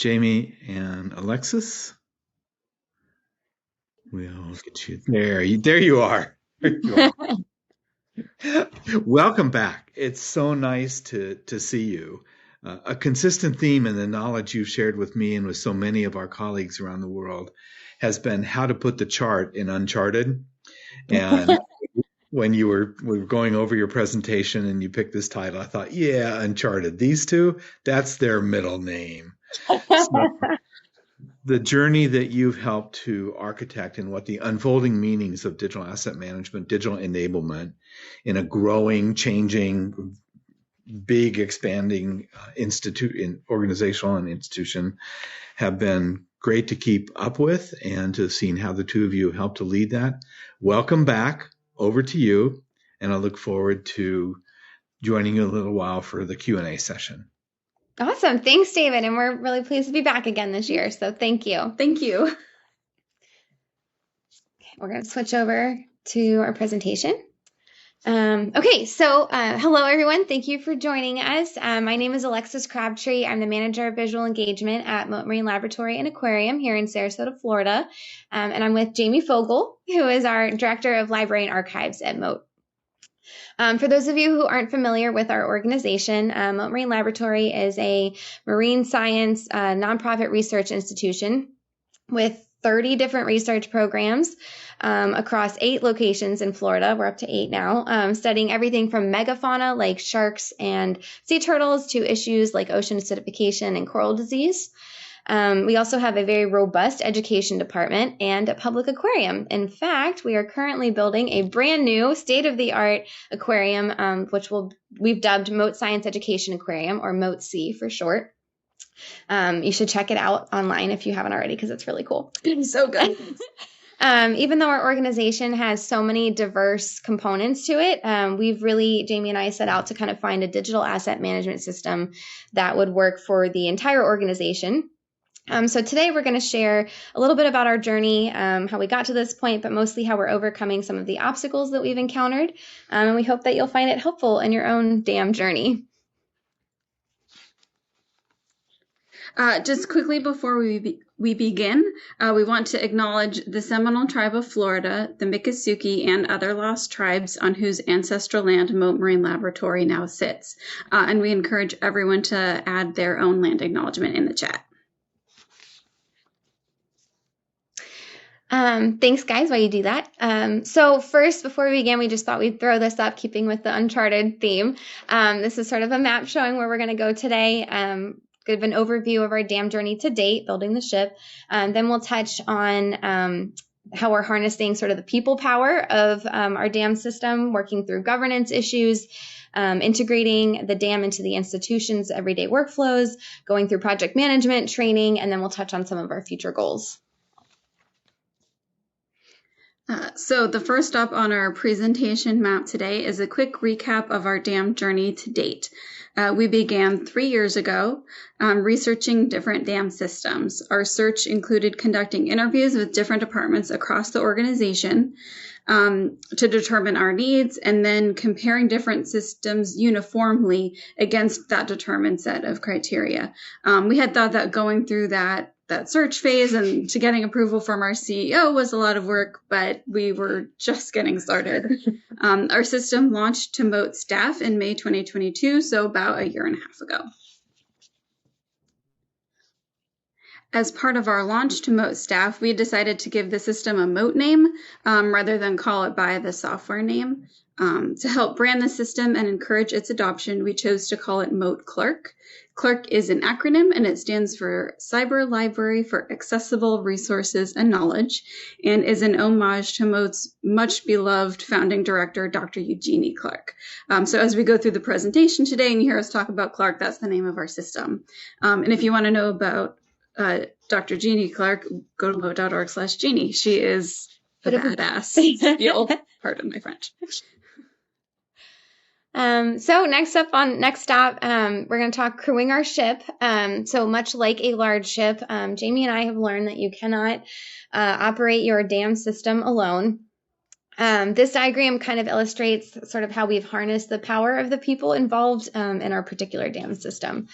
Jaime and Alexis. We'll get you there. There you are. There you are. Welcome back. It's so nice to see you. A consistent theme in the knowledge you've shared with me and with so many of our colleagues around the world has been how to put the chart in Uncharted. And when we were going over your presentation and you picked this title, I thought, yeah, Uncharted. These two, that's their middle name. So, the journey that you've helped to architect and what the unfolding meanings of digital asset management, digital enablement in a growing, changing, big, expanding organizational and institution have been great to keep up with, and to have seen how the two of you have helped to lead that. Welcome back. Over to you. And I look forward to joining you in a little while for the Q&A session. Awesome. Thanks, David. And we're really pleased to be back again this year. So thank you. Thank you. Okay, we're going to switch over to our presentation. So hello, everyone. Thank you for joining us. My name is Alexis Crabtree. I'm the Manager of Visual Engagement at Mote Marine Laboratory and Aquarium here in Sarasota, Florida. And I'm with Jaime Fogel, who is our Director of Library and Archives at Mote. For those of you who aren't familiar with our organization, Mote Marine Laboratory is a marine science nonprofit research institution with 30 different research programs across 8 locations in Florida. We're up to 8 now, studying everything from megafauna like sharks and sea turtles to issues like ocean acidification and coral disease. We also have a very robust education department and a public aquarium. In fact, we are currently building a brand new state-of-the-art aquarium, which we've dubbed Mote Science Education Aquarium, or Mote C for short. You should check it out online if you haven't already, because it's really cool. So good. Even though our organization has so many diverse components to it, we've really, Jaime and I set out to kind of find a digital asset management system that would work for the entire organization. So today we're going to share a little bit about our journey, how we got to this point, but mostly how we're overcoming some of the obstacles that we've encountered. And we hope that you'll find it helpful in your own damn journey. Just quickly before we begin, we want to acknowledge the Seminole Tribe of Florida, the Miccosukee, and other lost tribes on whose ancestral land Mote Marine Laboratory now sits. And we encourage everyone to add their own land acknowledgement in the chat. Thanks, guys, while you do that. So first, before we begin, we just thought we'd throw this up, keeping with the Uncharted theme. This is sort of a map showing where we're going to go today. Give an overview of our dam journey to date, building the ship. Then we'll touch on how we're harnessing sort of the people power of our dam system, working through governance issues, integrating the dam into the institution's everyday workflows, going through project management, training, and then we'll touch on some of our future goals. So the first stop on our presentation map today is a quick recap of our dam journey to date. We began 3 years ago researching different dam systems. Our search included conducting interviews with different departments across the organization to determine our needs, and then comparing different systems uniformly against that determined set of criteria. We had thought that going through that search phase and to getting approval from our CEO was a lot of work, but we were just getting started. Our system launched to Mote staff in May 2022, so about a year and a half ago. As part of our launch to Mote staff, we decided to give the system a Mote name rather than call it by the software name. To help brand the system and encourage its adoption, we chose to call it Mote Clerk. CLARK is an acronym, and it stands for Cyber Library for Accessible Resources and Knowledge, and is an homage to Mote's much-beloved founding director, Dr. Eugenie Clark. So as we go through the presentation today and you hear us talk about CLARK, that's the name of our system. And if you want to know about Dr. Jeannie Clark, go to mote.org/Jeannie. She is a badass. Pardon my French. So next stop, we're going to talk crewing our ship. So much like a large ship, Jaime and I have learned that you cannot operate your dam system alone. This diagram kind of illustrates sort of how we've harnessed the power of the people involved in our particular dam system.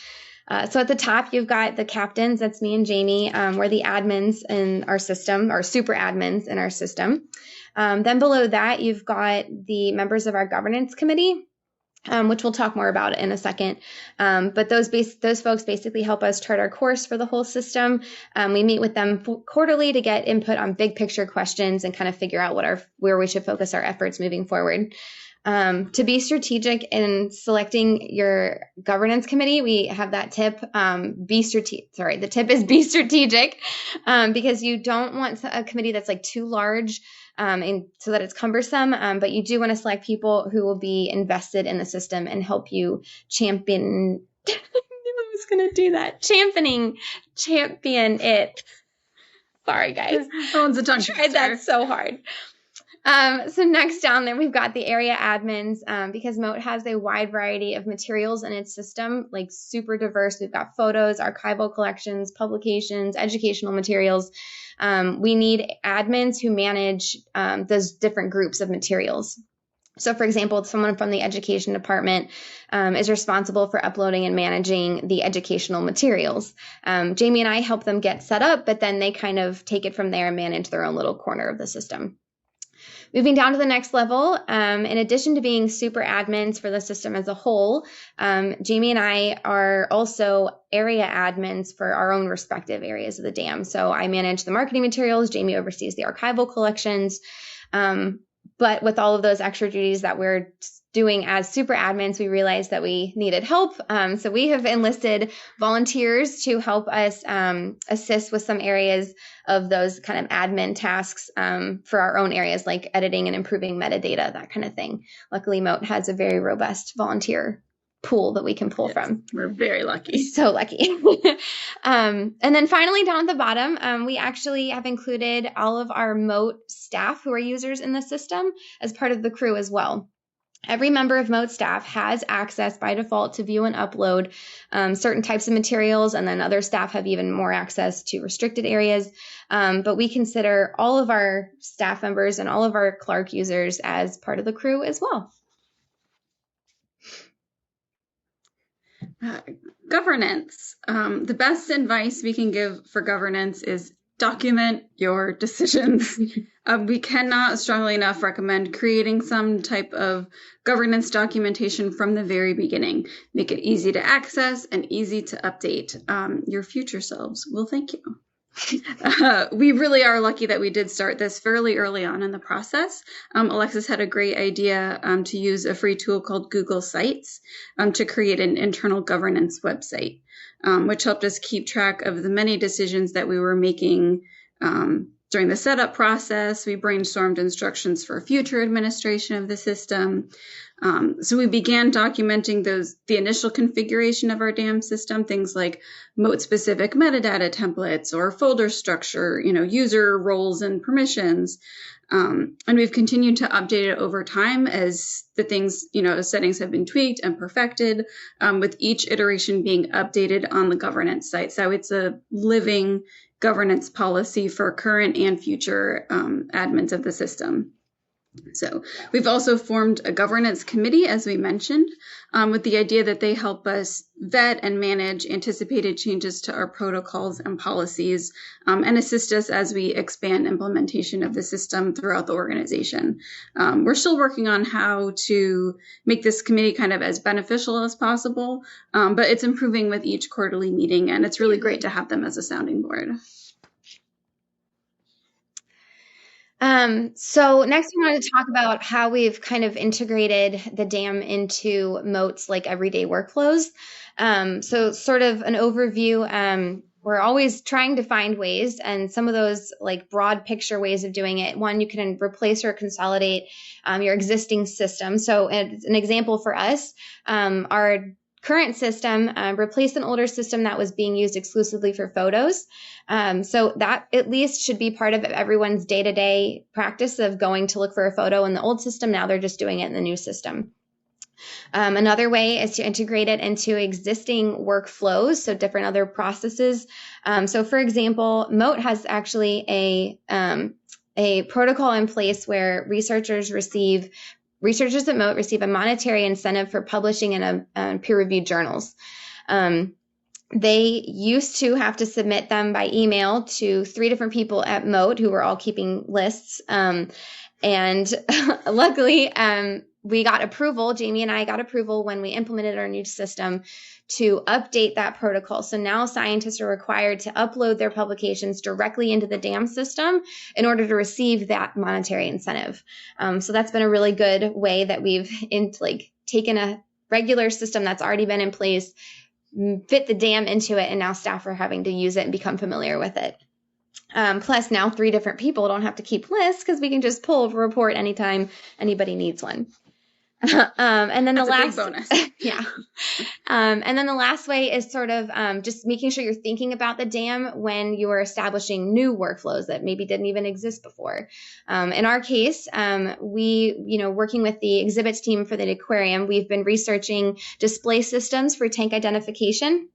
So at the top, you've got the captains. That's me and Jamie. We're the admins in our system, or super admins in our system. Then below that, you've got the members of our governance committee, which we'll talk more about in a second. But those folks basically help us chart our course for the whole system. We meet with them quarterly to get input on big picture questions and kind of figure out where we should focus our efforts moving forward. To be strategic in selecting your governance committee, we have that tip. The tip is be strategic, because you don't want a committee that's like too large, and so that it's cumbersome. But you do want to select people who will be invested in the system and help you champion. I knew I was going to do that. Champion it. Sorry, guys. That one's a tongue twister. I tried that so hard. So next down there, we've got the area admins, because Mote has a wide variety of materials in its system, like super diverse. We've got photos, archival collections, publications, educational materials. We need admins who manage those different groups of materials. So for example, someone from the education department is responsible for uploading and managing the educational materials. Jamie and I help them get set up, but then they kind of take it from there and manage their own little corner of the system. Moving down to the next level, in addition to being super admins for the system as a whole, Jamie and I are also area admins for our own respective areas of the dam. So I manage the marketing materials, Jamie oversees the archival collections, but with all of those extra duties that we're doing as super admins, we realized that we needed help. So we have enlisted volunteers to help us assist with some areas of those kind of admin tasks for our own areas, like editing and improving metadata, that kind of thing. Luckily, Mote has a very robust volunteer pool that we can pull from. We're very lucky. So lucky. And then finally, down at the bottom, we actually have included all of our Mote staff who are users in the system as part of the crew as well. Every member of Mote staff has access by default to view and upload certain types of materials, and then other staff have even more access to restricted areas. But we consider all of our staff members and all of our Clark users as part of the crew as well. Governance. The best advice we can give for governance is document your decisions. We cannot strongly enough recommend creating some type of governance documentation from the very beginning. Make it easy to access and easy to update. Your future selves will thank you. We really are lucky that we did start this fairly early on in the process. Alexis had a great idea to use a free tool called Google Sites to create an internal governance website, which helped us keep track of the many decisions that we were making during the setup process. We brainstormed instructions for future administration of the system. So we began documenting the initial configuration of our dam system, things like Mote-specific metadata templates or folder structure, user roles and permissions. And we've continued to update it over time as the things, settings have been tweaked and perfected, with each iteration being updated on the governance site. So it's a living governance policy for current and future admins of the system. So we've also formed a governance committee, as we mentioned, with the idea that they help us vet and manage anticipated changes to our protocols and policies, and assist us as we expand implementation of the system throughout the organization. We're still working on how to make this committee kind of as beneficial as possible, but it's improving with each quarterly meeting, and it's really great to have them as a sounding board. So next we wanted to talk about how we've kind of integrated the dam into Mote's like everyday workflows. So sort of an overview, we're always trying to find ways, and some of those like broad picture ways of doing it. One, you can replace or consolidate your existing system. So as an example for us, our current system replaced an older system that was being used exclusively for photos. So that at least should be part of everyone's day-to-day practice of going to look for a photo in the old system. Now they're just doing it in the new system. Another way is to integrate it into existing workflows, so different other processes. So for example, Mote has actually a protocol in place where researchers at Mote receive a monetary incentive for publishing in peer-reviewed journals. they used to have to submit them by email to 3 different people at Mote who were all keeping lists. And luckily, we got approval. Jamie and I got approval when we implemented our new system to update that protocol. So now scientists are required to upload their publications directly into the DAM system in order to receive that monetary incentive. So that's been a really good way that we've taken a regular system that's already been in place, fit the DAM into it, and now staff are having to use it and become familiar with it. Plus now 3 different people don't have to keep lists because we can just pull a report anytime anybody needs one. And then That's the a last big bonus. Yeah. And then the last way is sort of just making sure you're thinking about the DAM when you are establishing new workflows that maybe didn't even exist before. In our case, working with the exhibits team for the aquarium, we've been researching display systems for tank identification.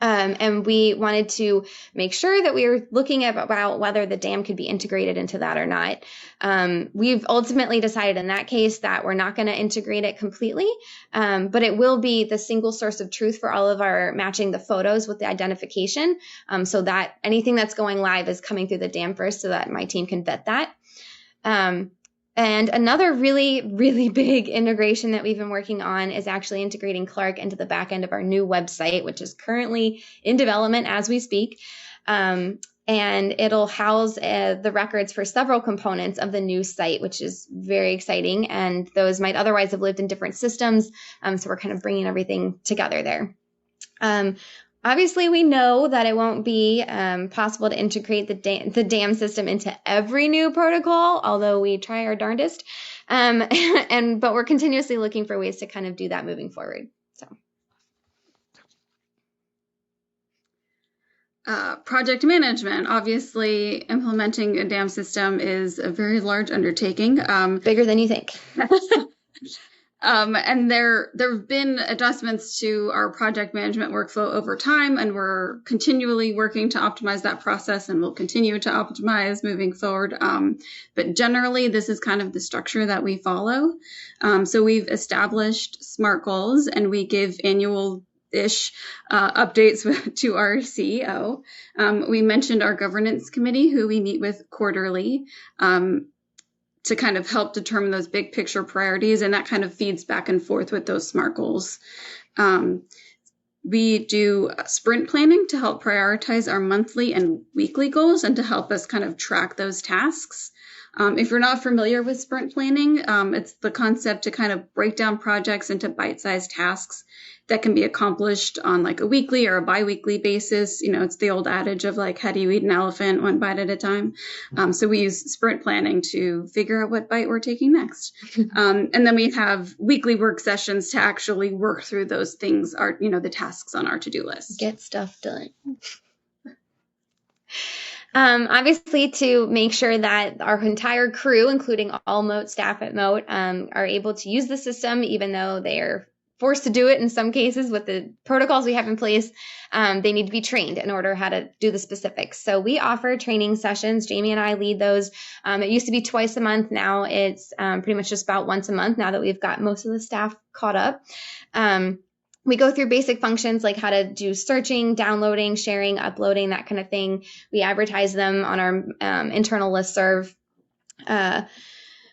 And we wanted to make sure that we were looking at about whether the DAM could be integrated into that or not. We've ultimately decided in that case that we're not going to integrate it completely, but it will be the single source of truth for all of our matching the photos with the identification, so that anything that's going live is coming through the DAM first so that my team can vet that. And another really, really big integration that we've been working on is actually integrating Clark into the back end of our new website, which is currently in development as we speak. And it'll house the records for several components of the new site, which is very exciting. And those might otherwise have lived in different systems. So we're kind of bringing everything together there. Obviously, we know that it won't be possible to integrate the DAM system into every new protocol, although we try our darndest. But we're continuously looking for ways to kind of do that moving forward. So. Project management. Obviously, implementing a DAM system is a very large undertaking. Bigger than you think. And there have been adjustments to our project management workflow over time, and we're continually working to optimize that process, and we'll continue to optimize moving forward. But generally, this is kind of the structure that we follow. So we've established SMART goals, and we give annual-ish updates to our CEO. We mentioned our governance committee, who we meet with quarterly, to kind of help determine those big picture priorities, and that kind of feeds back and forth with those SMART goals. We do sprint planning to help prioritize our monthly and weekly goals and to help us kind of track those tasks. If you're not familiar with sprint planning, it's the concept to kind of break down projects into bite-sized tasks that can be accomplished on like a weekly or a bi-weekly basis. You know, it's the old adage of like, how do you eat an elephant, one bite at a time? So we use sprint planning to figure out what bite we're taking next. And then we have weekly work sessions to actually work through those things, the tasks on our to-do list. Get stuff done. Obviously, to make sure that our entire crew, including all Mote staff at Mote, are able to use the system, even though they are forced to do it in some cases with the protocols we have in place, they need to be trained in order how to do the specifics. So we offer training sessions. Jamie and I lead those. It used to be twice a month. Now it's pretty much just about once a month now that we've got most of the staff caught up. We go through basic functions like how to do searching, downloading, sharing, uploading, that kind of thing. We advertise them on our internal listserv.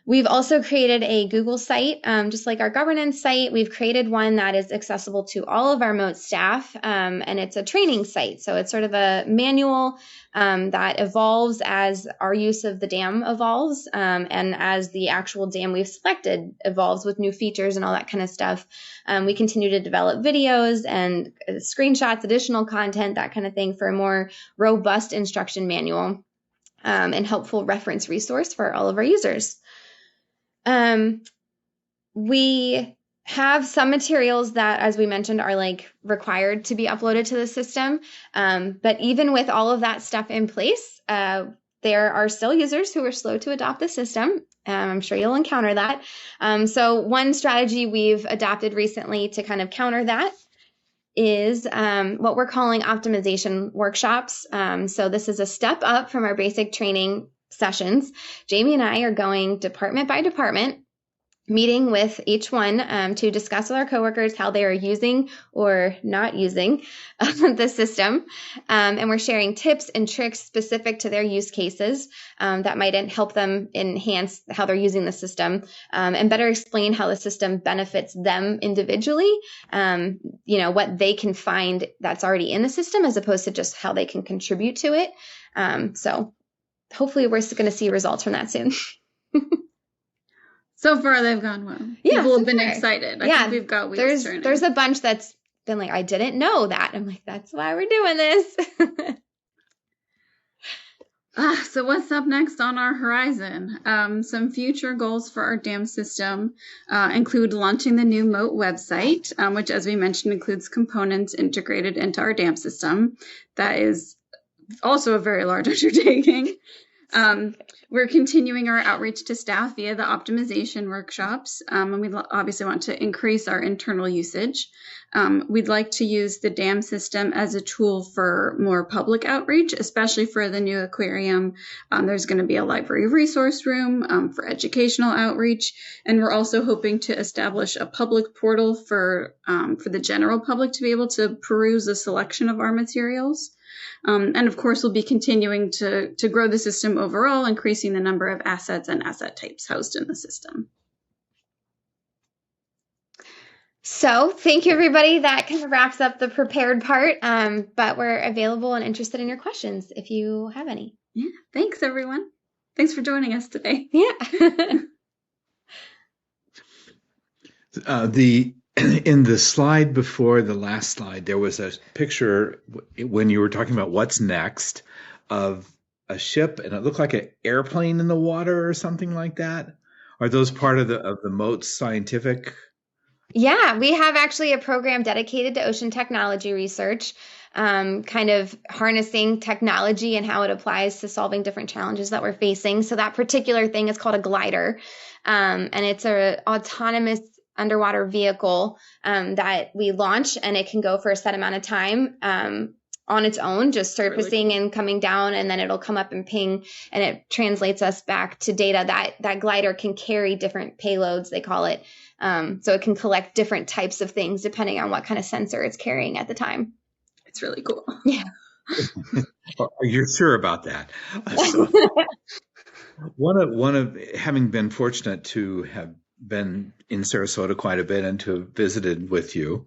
We've also created a Google site, just like our governance site. We've created one that is accessible to all of our Mote staff, and it's a training site. So it's sort of a manual that evolves as our use of the DAM evolves, and as the actual DAM we've selected evolves with new features and all that kind of stuff. We continue to develop videos and screenshots, additional content, that kind of thing, for a more robust instruction manual and helpful reference resource for all of our users. We have some materials that, as we mentioned, are like required to be uploaded to the system. But even with all of that stuff in place, there are still users who are slow to adopt the system. I'm sure you'll encounter that. So one strategy we've adopted recently to kind of counter that is what we're calling optimization workshops. So this is a step up from our basic training sessions. Jamie and I are going department by department, meeting with each one to discuss with our coworkers how they are using or not using the system. And we're sharing tips and tricks specific to their use cases that might help them enhance how they're using the system and better explain how the system benefits them individually, what they can find that's already in the system as opposed to just how they can contribute to it. So hopefully we're going to see results from that soon. So far, they've gone well. Yeah, People have been excited. I think we've got wheels turning. There's a bunch that's been like, I didn't know that. I'm like, that's why we're doing this. So what's up next on our horizon? Some future goals for our dam system include launching the new Mote website, which, as we mentioned, includes components integrated into our dam system. That is also a very large undertaking. We're continuing our outreach to staff via the optimization workshops, and we obviously want to increase our internal usage. We'd like to use the dam system as a tool for more public outreach, especially for the new aquarium. There's going to be a library resource room for educational outreach, and we're also hoping to establish a public portal for the general public to be able to peruse a selection of our materials. And of course, we'll be continuing to grow the system overall, increasing the number of assets and asset types housed in the system. So thank you, everybody. That kind of wraps up the prepared part, but we're available and interested in your questions if you have any. Yeah, thanks, everyone. Thanks for joining us today. Yeah. In the slide before the last slide, there was a picture when you were talking about what's next of a ship, and it looked like an airplane in the water or something like that. Are those part of the Mote's scientific? Yeah, we have actually a program dedicated to ocean technology research, kind of harnessing technology and how it applies to solving different challenges that we're facing. So that particular thing is called a glider, and it's an autonomous underwater vehicle that we launch, and it can go for a set amount of time on its own, just surfacing really cool. And coming down, and then it'll come up and ping, and it translates us back to data. That glider can carry different payloads, they call it. So it can collect different types of things depending on what kind of sensor it's carrying at the time. It's really cool. Yeah. You're sure about that? One of having been fortunate to have been in Sarasota quite a bit and to have visited with you.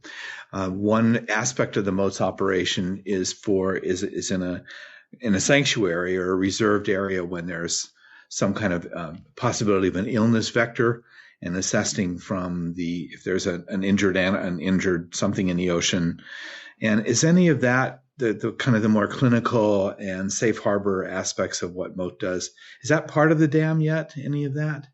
One aspect of the Mote's operation is in a sanctuary or a reserved area when there's some kind of possibility of an illness vector, and assessing from if there's an injured something in the ocean. And is any of that the kind of the more clinical and safe harbor aspects of what Mote does? Is that part of the dam yet? Any of that?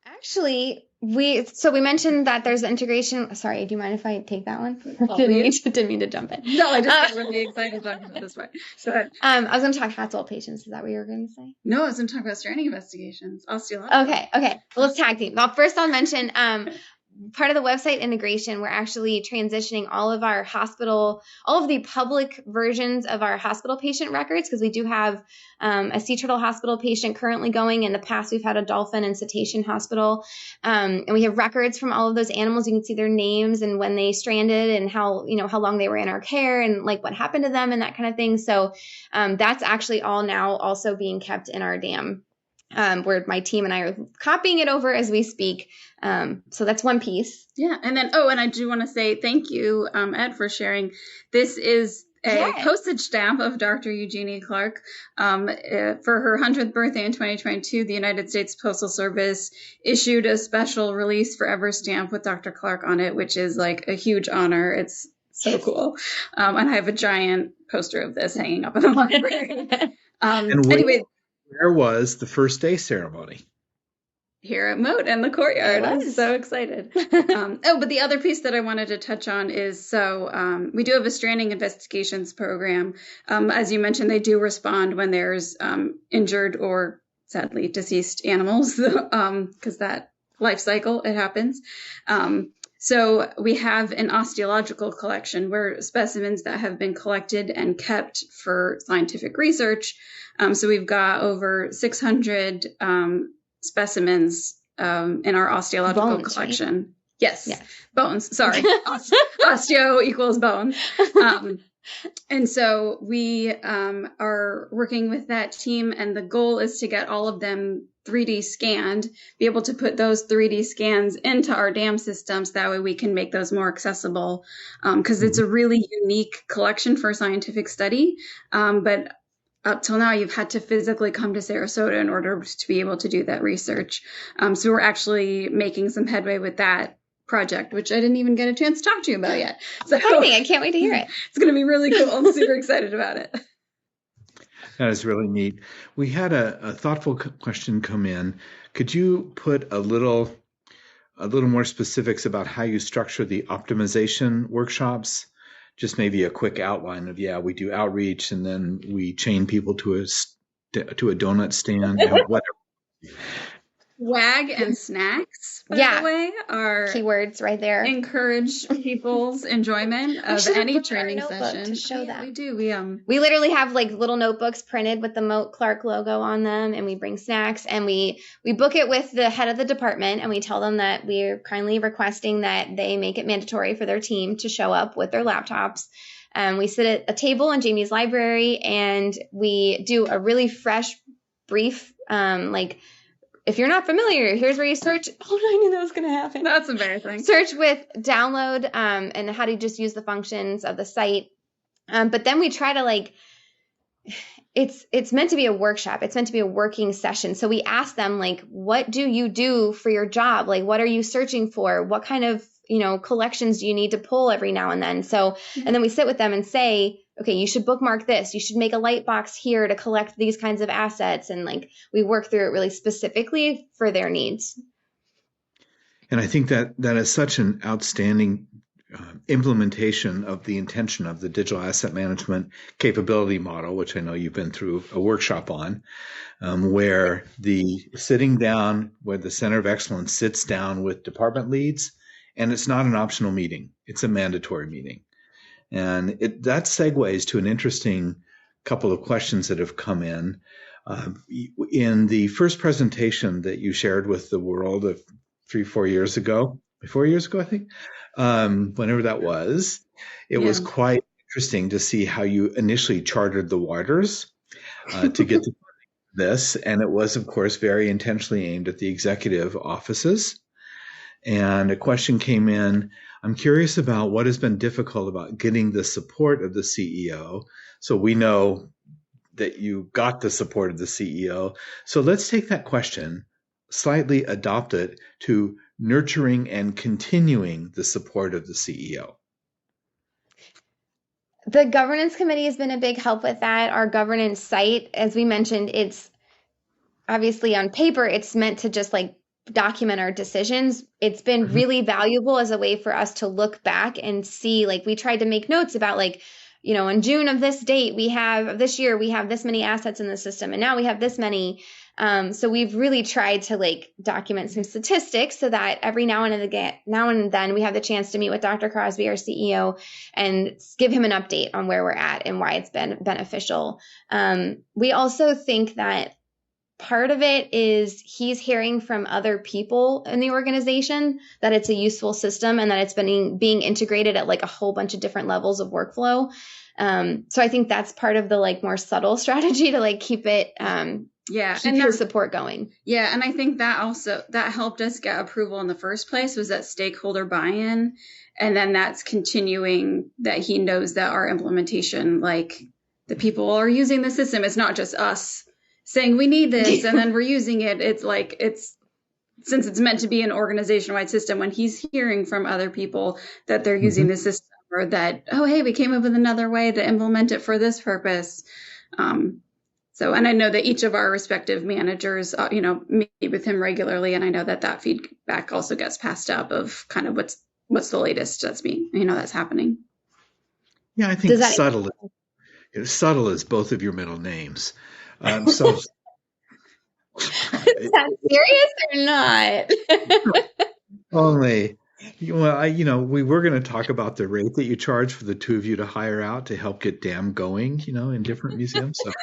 Actually, we mentioned that there's integration. Sorry, do you mind if I take that one? Didn't mean to jump in. No, I just got really excited talking about this part. Go ahead. I was going to talk Hatzel patients. Is that what you were going to say? No, I was going to talk about stranding investigations. Osteological. Okay. Well, let's tag team. Well, first I'll mention part of the website integration, we're actually transitioning all of the public versions of our hospital patient records, because we do have a sea turtle hospital patient currently going. In the past, we've had a dolphin and cetacean hospital. And we have records from all of those animals. You can see their names and when they stranded and how long they were in our care and like what happened to them and that kind of thing. So that's actually all now also being kept in our dam. Where my team and I are copying it over as we speak. So that's one piece. Yeah. And then, and I do want to say thank you, Ed, for sharing. This is a postage stamp of Dr. Eugenie Clark. For her 100th birthday in 2022, the United States Postal Service issued a special release forever stamp with Dr. Clark on it, which is like a huge honor. It's so cool. And I have a giant poster of this hanging up in the library. Anyway. Where was the first day ceremony? Here at Mote in the courtyard. I'm so excited. But the other piece that I wanted to touch on is, we do have a stranding investigations program. As you mentioned, they do respond when there's injured or sadly deceased animals, because that life cycle, it happens. So we have an osteological collection where specimens that have been collected and kept for scientific research. So we've got over 600 specimens in our osteological Bones, collection. right? Yes, Yeah. bones. Sorry, osteo equals bones. And so we are working with that team, and the goal is to get all of them 3D scanned, be able to put those 3D scans into our dam systems. That way we can make those more accessible, because it's a really unique collection for scientific study. But up till now, you've had to physically come to Sarasota in order to be able to do that research. So we're actually making some headway with that project, which I didn't even get a chance to talk to you about yet. So I can't wait to hear it. It's going to be really cool. I'm super excited about it. That is really neat. We had a thoughtful question come in. Could you put a little more specifics about how you structure the optimization workshops? Just maybe a quick outline of, we do outreach and then we chain people to a donut stand, whatever. WAG and snacks, by the way, are keywords right there. Encourage people's enjoyment of any training session. To show that. We do. We literally have like little notebooks printed with the Mote Clark logo on them, and we bring snacks, and we book it with the head of the department, and we tell them that we're kindly requesting that they make it mandatory for their team to show up with their laptops. We sit at a table in Jamie's library, and we do a really fresh, brief, if you're not familiar, here's where you search. Oh, I knew that was going to happen. That's embarrassing. Search with download and how to just use the functions of the site. But then we try to it's meant to be a workshop. It's meant to be a working session. So we ask them what do you do for your job? What are you searching for? What kind of, collections do you need to pull every now and then? So, and then we sit with them and say, okay, you should bookmark this. You should make a light box here to collect these kinds of assets. And we work through it really specifically for their needs. And I think that is such an outstanding implementation of the intention of the digital asset management capability model, which I know you've been through a workshop on, where the Center of Excellence sits down with department leads, and it's not an optional meeting. It's a mandatory meeting. And that segues to an interesting couple of questions that have come in. In the first presentation that you shared with the world of 4 years ago, I think, whenever that was, it was quite interesting to see how you initially charted the waters to get to this. And it was, of course, very intentionally aimed at the executive offices. And a question came in. I'm curious about what has been difficult about getting the support of the CEO. So we know that you got the support of the CEO. So let's take that question, slightly adopt it to nurturing and continuing the support of the CEO. The governance committee has been a big help with that. Our governance site, as we mentioned, it's obviously on paper, it's meant to just document our decisions. It's been really valuable as a way for us to look back and see, we tried to make notes about in June of this date, this year, we have this many assets in the system, and now we have this many. So we've really tried to document some statistics so that every now and then we have the chance to meet with Dr. Crosby, our CEO, and give him an update on where we're at and why it's been beneficial. We also think that part of it is he's hearing from other people in the organization that it's a useful system and that it's been being integrated at a whole bunch of different levels of workflow. So I think that's part of the more subtle strategy to keep it keep his support going. Yeah, and I think that helped us get approval in the first place, was that stakeholder buy-in, and then that's continuing, that he knows that our implementation, the people are using the system. It's not just us saying we need this and then we're using it. It's since it's meant to be an organization-wide system, when he's hearing from other people that they're using the system, or that, oh, hey, we came up with another way to implement it for this purpose. And I know that each of our respective managers, meet with him regularly. And I know that feedback also gets passed up of kind of what's the latest that's happening. Yeah, I think subtle is both of your middle names. So is that serious or not? Only, we were going to talk about the rate that you charge for the two of you to hire out to help get DAM going, in different museums. So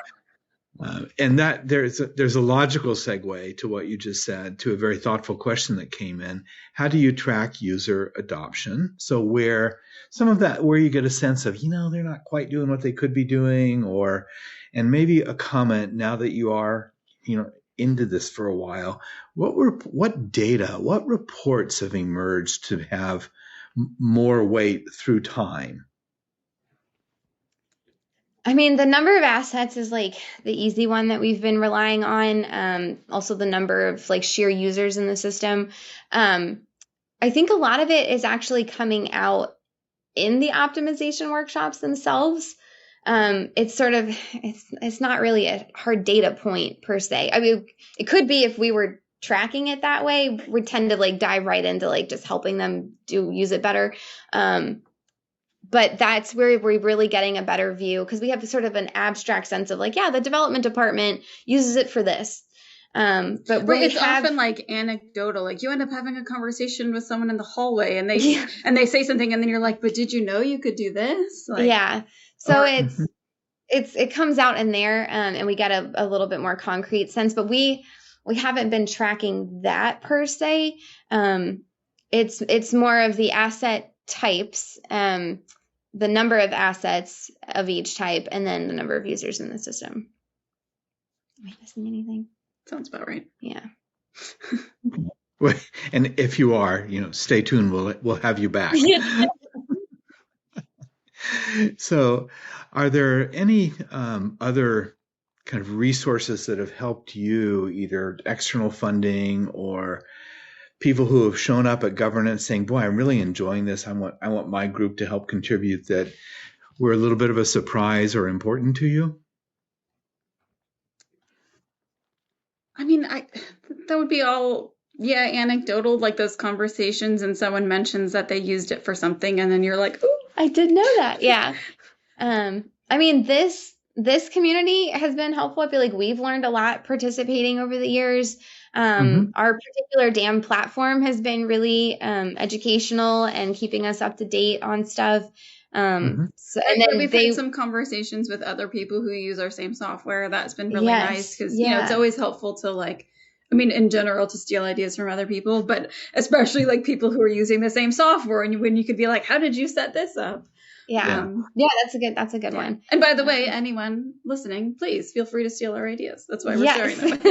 And that there's a logical segue to what you just said, to a very thoughtful question that came in. How do you track user adoption? So where you get a sense of, they're not quite doing what they could be doing, and maybe a comment now that you are, into this for a while, what data, what reports have emerged to have more weight through time? I mean, the number of assets is like the easy one that we've been relying on. Also the number of like sheer users in the system. I think a lot of it is actually coming out in the optimization workshops themselves. It's not really a hard data point per se. I mean, it could be if we were tracking it that way. We tend to like dive right into like just helping them use it better. But that's where we're really getting a better view, because we have sort of an abstract sense of like, yeah, the development department uses it for this. But it's often like anecdotal, like you end up having a conversation with someone in the hallway and they say something and then you're like, but did you know you could do this? Like, yeah. So it comes out in there, and we get a little bit more concrete sense, but we haven't been tracking that per se. It's more of the asset types, the number of assets of each type, and then the number of users in the system. Am I missing anything? Sounds about right. Yeah. And if you are, stay tuned. We'll have you back. So, are there any other kind of resources that have helped you, either external funding or people who have shown up at governance saying, boy, I'm really enjoying this. I want my group to help contribute, that were a little bit of a surprise or important to you? I mean, that would be all, anecdotal, like those conversations and someone mentions that they used it for something and then you're like, oh, I did know that. Yeah. I mean, this community has been helpful. I feel like we've learned a lot participating over the years. Our particular dam platform has been really educational and keeping us up to date on stuff. So, and then we've had some conversations with other people who use our same software. That's been really nice, because it's always helpful to in general, to steal ideas from other people, but especially like people who are using the same software, and when you could be like, how did you set this up? Yeah, that's a good one. And by the way, anyone listening, please feel free to steal our ideas. That's why we're sharing them with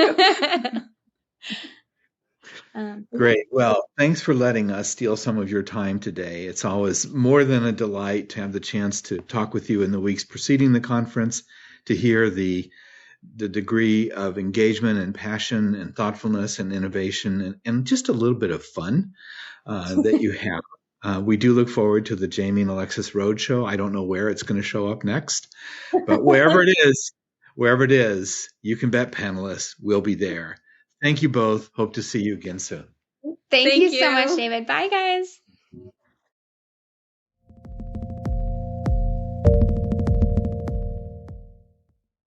you. Great. Well, thanks for letting us steal some of your time today. It's always more than a delight to have the chance to talk with you in the weeks preceding the conference, to hear the degree of engagement and passion and thoughtfulness and innovation and just a little bit of fun that you have. We do look forward to the Jaime and Alexis Roadshow. I don't know where it's going to show up next, but wherever it is, you can bet panelists will be there. Thank you both. Hope to see you again soon. Thank you so much, David. Bye, guys.